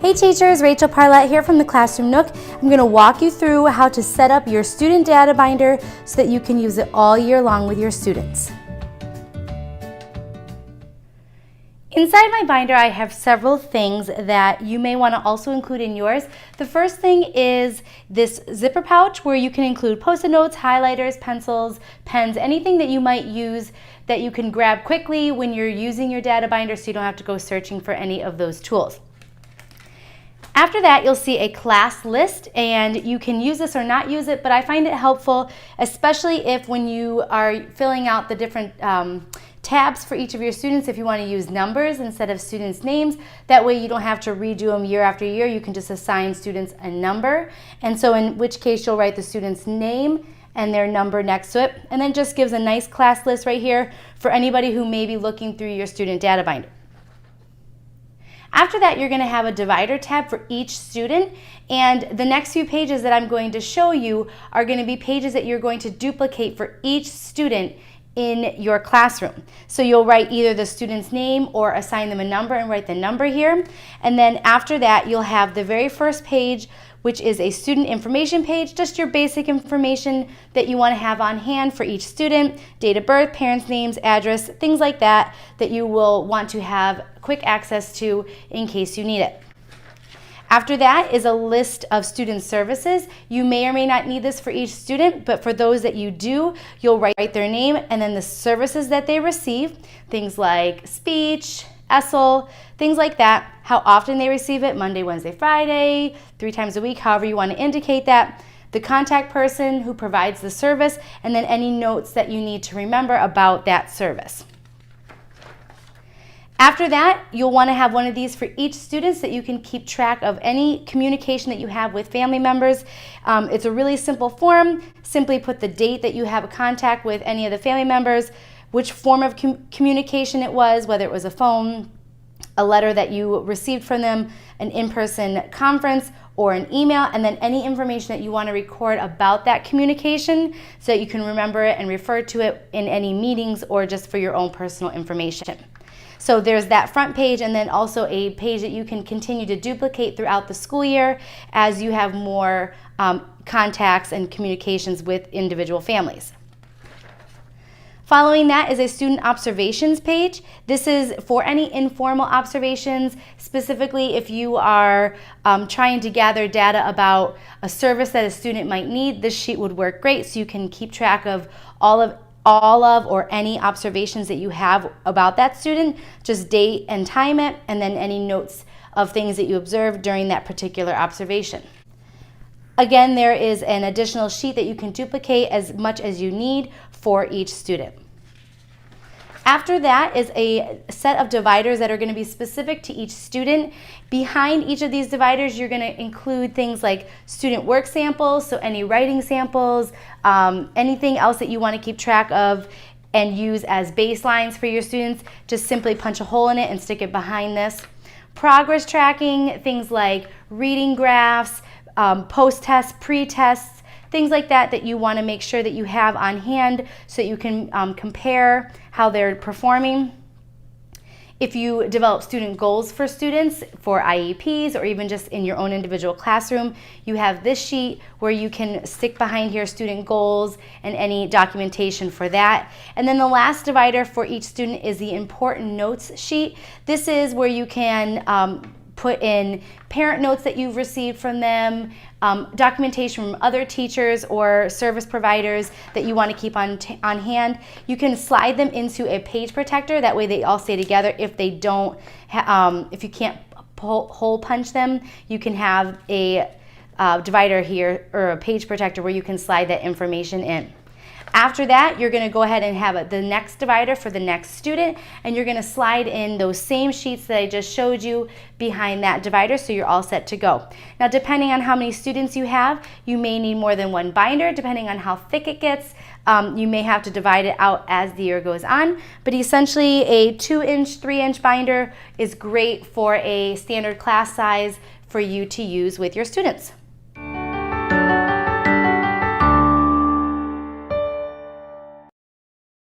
Hey teachers, Rachel Parlett here from the Classroom Nook. I'm going to walk you through how to set up your student data binder so that you can use it all year long with your students. Inside my binder, I have several things that you may want to also include in yours. The first thing is this zipper pouch where you can include post-it notes, highlighters, pencils, pens, anything that you might use that you can grab quickly when you're using your data binder so you don't have to go searching for any of those tools. After that, you'll see a class list, and you can use this or not use it, but I find it helpful, especially if when you are filling out the different tabs for each of your students, if you want to use numbers instead of students' names. That way you don't have to redo them year after year. You can just assign students a number, and so in which case you'll write the student's name and their number next to it, and then just gives a nice class list right here for anybody who may be looking through your student data binder. After that, you're going to have a divider tab for each student, and the next few pages that I'm going to show you are going to be pages that you're going to duplicate for each student in your classroom. So you'll write either the student's name or assign them a number and write the number here. And then after that, you'll have the very first page, which is a student information page, just your basic information that you want to have on hand for each student, date of birth, parents' names, address, things like that, that you will want to have quick access to in case you need it. After that is a list of student services. You may or may not need this for each student, but for those that you do, you'll write their name and then the services that they receive, things like speech, ESL, things like that, how often they receive it, Monday, Wednesday, Friday, 3 times a week, however you want to indicate that, the contact person who provides the service, and then any notes that you need to remember about that service. After that, you'll want to have one of these for each student so that you can keep track of any communication that you have with family members. It's a really simple form. Simply put the date that you have a contact with any of the family members, which form of communication it was, whether it was a phone, a letter that you received from them, an in-person conference, or an email, and then any information that you want to record about that communication so that you can remember it and refer to it in any meetings or just for your own personal information. So there's that front page, and then also a page that you can continue to duplicate throughout the school year as you have more contacts and communications with individual families. Following that is a student observations page. This is for any informal observations, specifically if you are trying to gather data about a service that a student might need. This sheet would work great so you can keep track of all of or any observations that you have about that student, just date and time it, and then any notes of things that you observed during that particular observation. Again, there is an additional sheet that you can duplicate as much as you need for each student. After that is a set of dividers that are going to be specific to each student. Behind each of these dividers, you're going to include things like student work samples, so any writing samples, anything else that you want to keep track of and use as baselines for your students. Just simply punch a hole in it and stick it behind this. Progress tracking, things like reading graphs, post-tests, pre-tests, things like that that you want to make sure that you have on hand so that you can compare how they're performing. If you develop student goals for students, for IEPs, or even just in your own individual classroom, you have this sheet where you can stick behind here student goals and any documentation for that. And then the last divider for each student is the important notes sheet. This is where you can put in parent notes that you've received from them, documentation from other teachers or service providers that you want to keep on hand. You can slide them into a page protector. That way they all stay together. If they don't, if you can't hole punch them, you can have a divider here or a page protector where you can slide that information in. After that, you're going to go ahead and have the next divider for the next student, and you're going to slide in those same sheets that I just showed you behind that divider so you're all set to go. Now, depending on how many students you have, you may need more than one binder. Depending on how thick it gets, you may have to divide it out as the year goes on, but essentially a 2-inch, 3-inch binder is great for a standard class size for you to use with your students.